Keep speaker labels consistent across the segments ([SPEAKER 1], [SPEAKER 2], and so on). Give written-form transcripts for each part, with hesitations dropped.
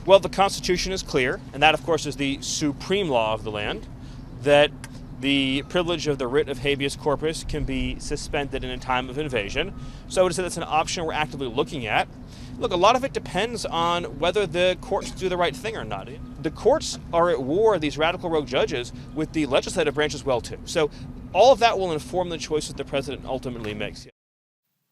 [SPEAKER 1] Well, the Constitution is clear, and that, of course, is the supreme law of the land, that the privilege of the writ of habeas corpus can be suspended in a time of invasion. So I would say that's an option we're actively looking at. Look, a lot of it depends on whether the courts do the right thing or not. The courts are at war, these radical rogue judges, with the legislative branch as well, too. So all of that will inform the choices the president ultimately makes.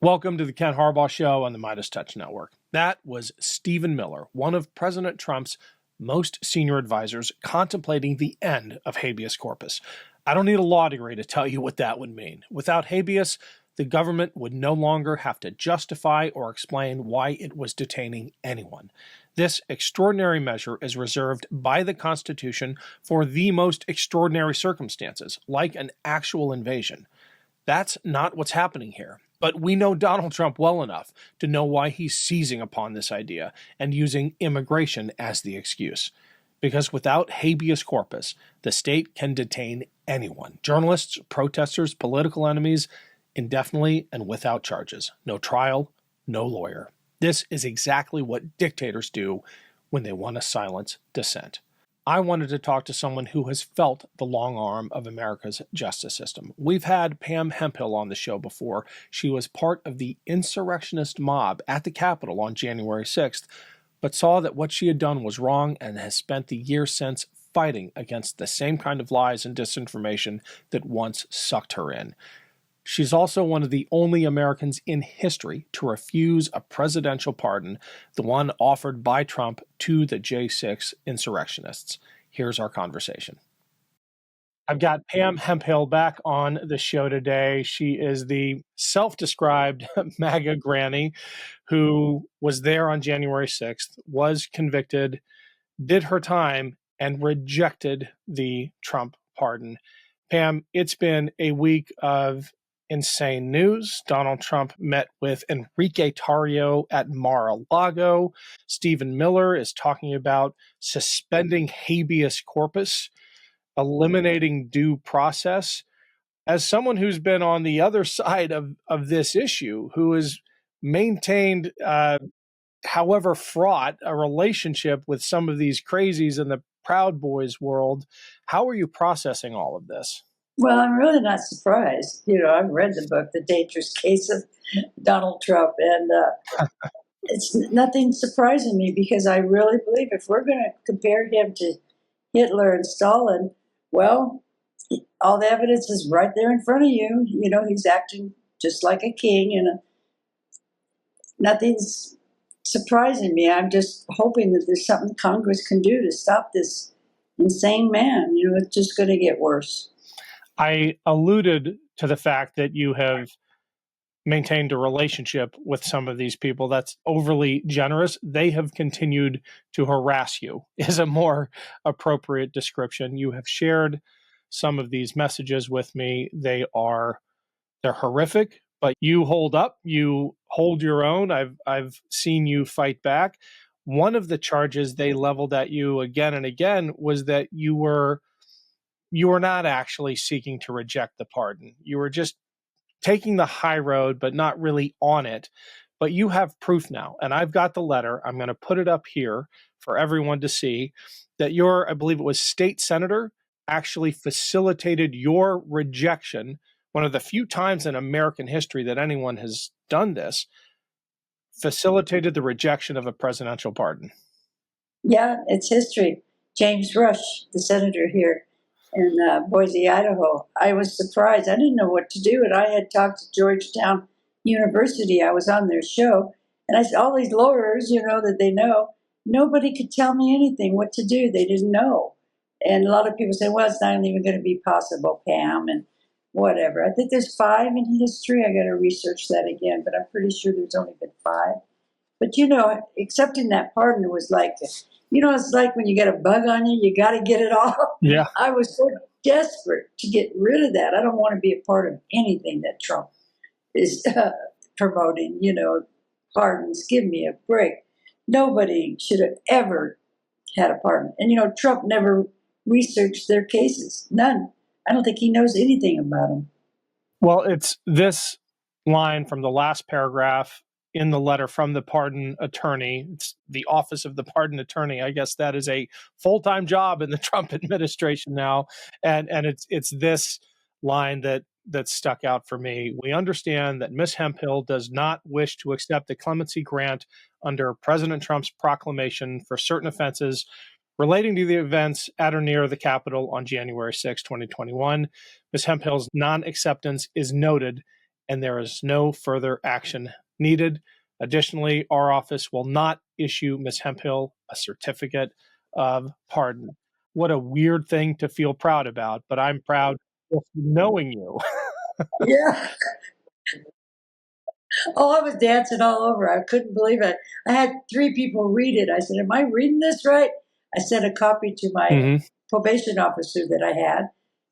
[SPEAKER 2] Welcome to the Ken Harbaugh Show on the Midas Touch Network. That was Stephen Miller, one of President Trump's most senior advisors, contemplating the end of habeas corpus. I don't need a law degree to tell you what that would mean. Without habeas, the government would no longer have to justify or explain why it was detaining anyone. This extraordinary measure is reserved by the Constitution for the most extraordinary circumstances, like an actual invasion. That's not what's happening here. But we know Donald Trump well enough to know why he's seizing upon this idea and using immigration as the excuse. Because without habeas corpus, the state can detain anyone, journalists, protesters, political enemies, indefinitely and without charges. No trial, no lawyer. This is exactly what dictators do when they want to silence dissent. I wanted to talk to someone who has felt the long arm of America's justice system. We've had Pam Hemphill on the show before. She was part of the insurrectionist mob at the Capitol on January 6th, but saw that what she had done was wrong and has spent the year since fighting against the same kind of lies and disinformation that once sucked her in. She's also one of the only Americans in history to refuse a presidential pardon, the one offered by Trump to the J6 insurrectionists. Here's our conversation. I've got Pam Hemphill back on the show today. She is the self-described MAGA granny who was there on January 6th, was convicted, did her time, and rejected the Trump pardon. Pam, it's been a week of insane news. Donald Trump met with Enrique Tarrio at Mar-a-Lago. Stephen Miller is talking about suspending habeas corpus, eliminating due process. As someone who's been on the other side of this issue, who has maintained, however fraught, a relationship with some of these crazies in the Proud Boys world, how are you processing all of this?
[SPEAKER 3] Well, I'm really not surprised. I've read the book, The Dangerous Case of Donald Trump, and it's nothing surprising me because I really believe if we're going to compare him to Hitler and Stalin, well, all the evidence is right there in front of you. He's acting just like a king, and nothing's surprising me. I'm just hoping that there's something Congress can do to stop this insane man. It's just going to get worse.
[SPEAKER 2] I alluded to the fact that you have maintained a relationship with some of these people. That's overly generous. They have continued to harass you, is a more appropriate description. You have shared some of these messages with me. They're horrific, but you hold up. You hold your own. I've seen you fight back. One of the charges they leveled at you again and again was that you were not actually seeking to reject the pardon. You were just taking the high road, but not really on it. But you have proof now, and I've got the letter. I'm going to put it up here for everyone to see that I believe it was state senator, actually facilitated your rejection, one of the few times in American history that anyone has done this, facilitated the rejection of a presidential pardon.
[SPEAKER 3] Yeah, it's history. James Rush, the senator here in Boise, Idaho. I was surprised. I didn't know what to do. And I had talked to Georgetown University. I was on their show. And I said, all these lawyers, that they know, nobody could tell me anything, what to do. They didn't know. And a lot of people say, well, it's not even going to be possible, Pam, and whatever. I think there's 5 in history. I got to research that again, but I'm pretty sure there's only been 5. But, accepting that pardon was like, it's like when you get a bug on you, you got to get it off.
[SPEAKER 2] Yeah.
[SPEAKER 3] I was so desperate to get rid of that. I don't want to be a part of anything that Trump is promoting, pardons. Give me a break. Nobody should have ever had a pardon. And, Trump never researched their cases. None. I don't think he knows anything about them.
[SPEAKER 2] Well, it's this line from the last paragraph in the letter from the pardon attorney. It's the office of the pardon attorney. I guess that is a full-time job in the Trump administration now. And it's this line that stuck out for me. We understand that Ms. Hemphill does not wish to accept the clemency grant under President Trump's proclamation for certain offenses relating to the events at or near the Capitol on January 6, 2021. Ms. Hemphill's non-acceptance is noted, and there is no further action needed. Additionally, our office will not issue Ms. Hemphill a certificate of pardon. What a weird thing to feel proud about, but I'm proud of knowing you.
[SPEAKER 3] Yeah. Oh, I was dancing all over. I couldn't believe it. I had 3 people read it. I said, "Am I reading this right?" I sent a copy to my probation officer that I had,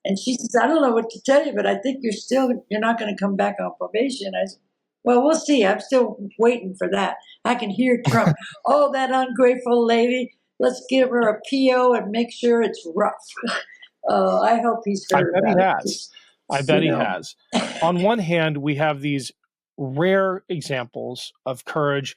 [SPEAKER 3] and she says, "I don't know what to tell you, but I think you're not going to come back on probation." I said, "Well, we'll see. I'm still waiting for that." I can hear Trump. "Oh, that ungrateful lady. Let's give her a PO and make sure it's rough." Oh, I hope he's heard
[SPEAKER 2] I bet
[SPEAKER 3] about
[SPEAKER 2] he
[SPEAKER 3] it.
[SPEAKER 2] has. I bet he has. On one hand, we have these rare examples of courage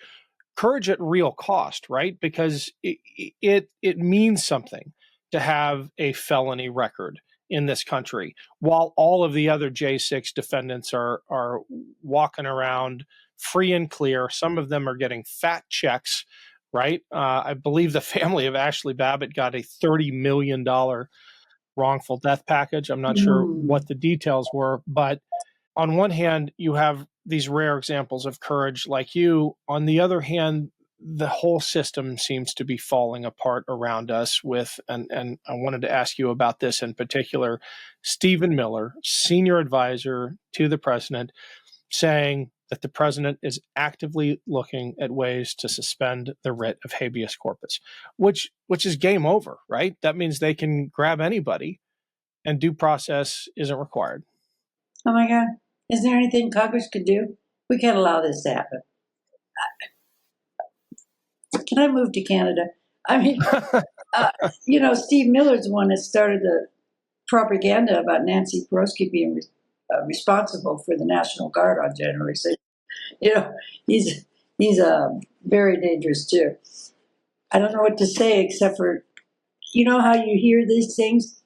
[SPEAKER 2] at real cost, right? Because it means something to have a felony record in this country, while all of the other J6 defendants are walking around free and clear. Some of them are getting fat checks, right? I believe the family of Ashley Babbitt got a $30 million wrongful death package. I'm not sure what the details were, but on one hand, you have these rare examples of courage like you. On the other hand, the whole system seems to be falling apart around us with, and I wanted to ask you about this in particular, Stephen Miller, senior advisor to the president, saying that the president is actively looking at ways to suspend the writ of habeas corpus, which is game over, right? That means they can grab anybody and due process isn't required.
[SPEAKER 3] Oh my God. Is there anything Congress could do? We can't allow this to happen. Can I move to Canada? I mean, Steve Miller's the one that started the propaganda about Nancy Pelosi being responsible for the National Guard on January 6th. He's very dangerous too. I don't know what to say except for, how you hear these things?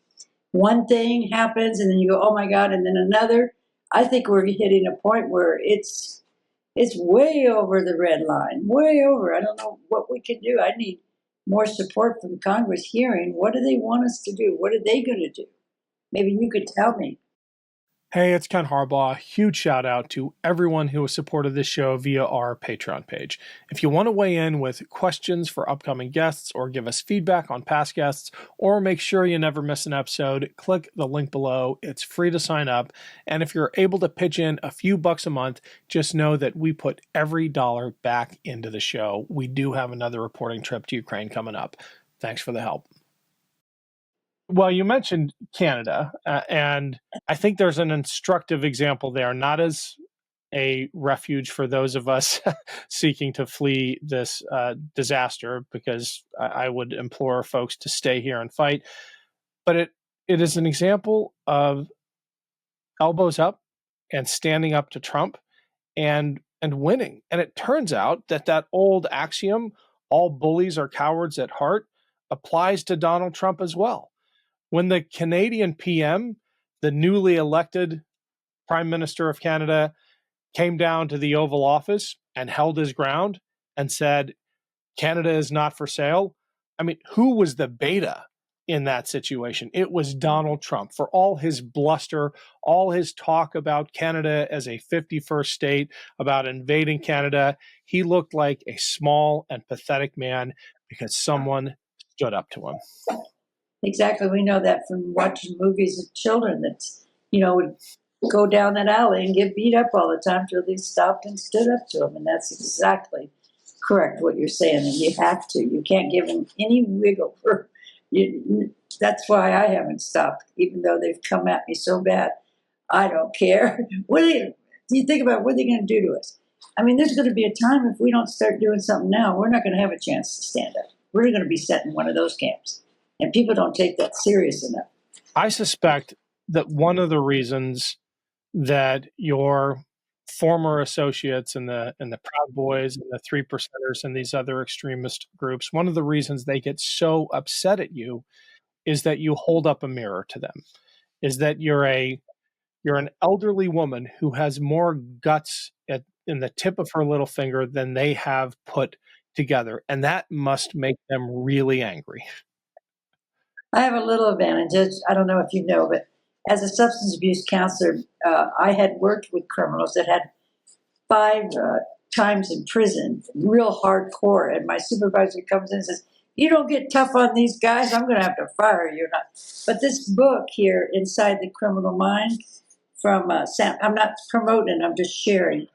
[SPEAKER 3] One thing happens and then you go, "Oh my God," and then another. I think we're hitting a point where it's way over the red line, way over. I don't know what we can do. I need more support from Congress hearing what do they want us to do? What are they going to do? Maybe you could tell me.
[SPEAKER 2] Hey, it's Ken Harbaugh. Huge shout out to everyone who has supported this show via our Patreon page. If you want to weigh in with questions for upcoming guests or give us feedback on past guests or make sure you never miss an episode, click the link below. It's free to sign up. And if you're able to pitch in a few bucks a month, just know that we put every dollar back into the show. We do have another reporting trip to Ukraine coming up. Thanks for the help. Well, you mentioned Canada, and I think there's an instructive example there, not as a refuge for those of us seeking to flee this disaster, because I would implore folks to stay here and fight, but it is an example of elbows up and standing up to Trump and winning. And it turns out that old axiom, all bullies are cowards at heart, applies to Donald Trump as well. When the Canadian PM, the newly elected Prime Minister of Canada, came down to the Oval Office and held his ground and said, "Canada is not for sale," I mean, who was the beta in that situation? It was Donald Trump. For all his bluster, all his talk about Canada as a 51st state, about invading Canada, he looked like a small and pathetic man because someone stood up to him.
[SPEAKER 3] Exactly. We know that from watching movies of children that, would go down that alley and get beat up all the time till they stopped and stood up to them. And that's exactly correct what you're saying. And you have to. You can't give them any wiggle. That's why I haven't stopped, even though they've come at me so bad. I don't care. Do you think about what they're going to do to us? I mean, there's going to be a time if we don't start doing something now, we're not going to have a chance to stand up. We're going to be set in one of those camps. And people don't take that serious enough.
[SPEAKER 2] I suspect that one of the reasons that your former associates and the Proud Boys and the Three Percenters and these other extremist groups, one of the reasons they get so upset at you is that you hold up a mirror to them, is that you're an elderly woman who has more guts in the tip of her little finger than they have put together. And that must make them really angry.
[SPEAKER 3] I have a little advantage. I don't know if you know, but as a substance abuse counselor, I had worked with criminals that had 5 times in prison, real hardcore. And my supervisor comes in and says, "You don't get tough on these guys, I'm going to have to fire you." But this book here, Inside the Criminal Mind, from Sam, I'm not promoting, I'm just sharing.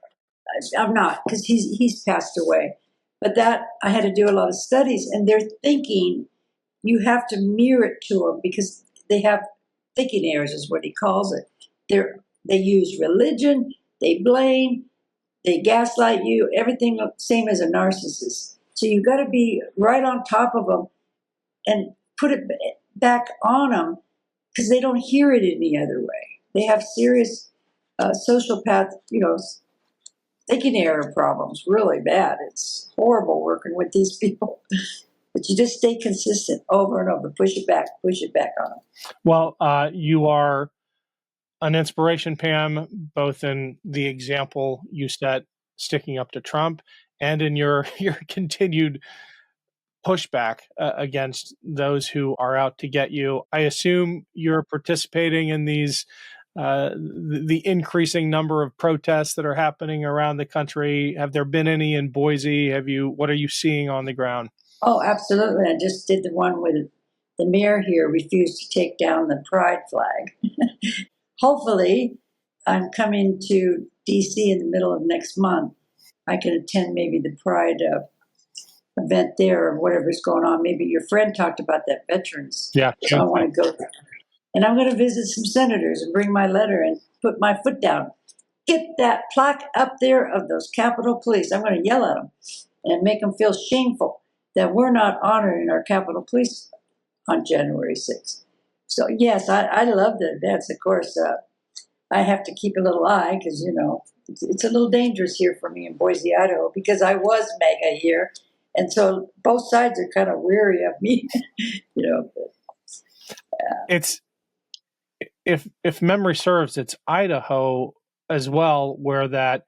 [SPEAKER 3] I'm not, because he's passed away. But that I had to do a lot of studies, and they're thinking you have to mirror it to them because they have thinking errors, is what he calls it. They use religion, they blame, they gaslight you, everything the same as a narcissist. So you got to be right on top of them and put it back on them because they don't hear it any other way. They have serious sociopath, thinking error problems, really bad. It's horrible working with these people. But you just stay consistent over and over, push it back on them.
[SPEAKER 2] Well, you are an inspiration, Pam, both in the example you set sticking up to Trump and in your continued pushback against those who are out to get you. I assume you're participating in these the increasing number of protests that are happening around the country. Have there been any in Boise? What are you seeing on the ground?
[SPEAKER 3] Oh, absolutely. I just did the one with the mayor here refused to take down the pride flag. Hopefully, I'm coming to D.C. in the middle of next month. I can attend maybe the pride event there or whatever's going on. Maybe your friend talked about that veterans.
[SPEAKER 2] Yeah.
[SPEAKER 3] So I want to go there. And I'm going to visit some senators and bring my letter and put my foot down. Get that plaque up there of those Capitol Police. I'm going to yell at them and make them feel shameful that we're not honoring our Capitol Police on January 6th. So, yes, I love the events. Of course, I have to keep a little eye because, it's a little dangerous here for me in Boise, Idaho, because I was MAGA here. And so both sides are kind of weary of me,
[SPEAKER 2] It's, if memory serves, it's Idaho as well, where that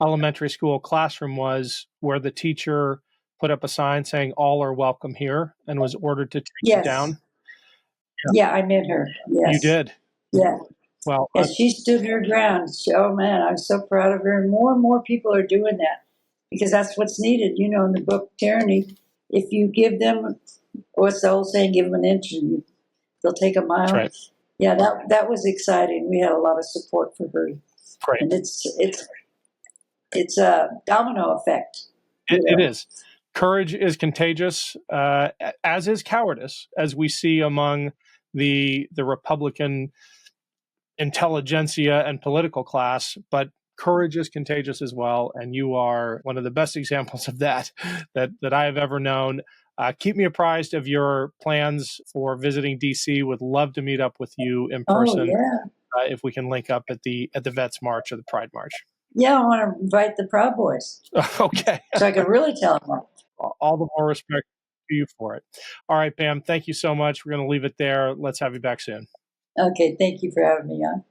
[SPEAKER 2] elementary school classroom was, where the teacher put up a sign saying all are welcome here and was ordered to take it down.
[SPEAKER 3] Yeah, I met her. Yes.
[SPEAKER 2] You did?
[SPEAKER 3] Yeah.
[SPEAKER 2] Well,
[SPEAKER 3] she stood her ground. Oh, man, I'm so proud of her. And more people are doing that because that's what's needed. In the book, Tyranny, if you give them, what's the old saying, give them an inch and they'll take a mile.
[SPEAKER 2] That's right.
[SPEAKER 3] Yeah, that was exciting. We had a lot of support for her.
[SPEAKER 2] Great.
[SPEAKER 3] And it's a domino effect.
[SPEAKER 2] It is. Courage is contagious, as is cowardice, as we see among the Republican intelligentsia and political class. But courage is contagious as well, and you are one of the best examples of that I have ever known. Keep me apprised of your plans for visiting DC. Would love to meet up with you in person.
[SPEAKER 3] Oh, yeah.
[SPEAKER 2] If we can link up at the Vets March or the Pride March.
[SPEAKER 3] Yeah, I want to invite the Proud Boys.
[SPEAKER 2] Okay.
[SPEAKER 3] So I can really tell them.
[SPEAKER 2] All the more respect to you for it. All right, Pam, thank you so much. We're going to leave it there. Let's have you back soon.
[SPEAKER 3] Okay, thank you for having me on.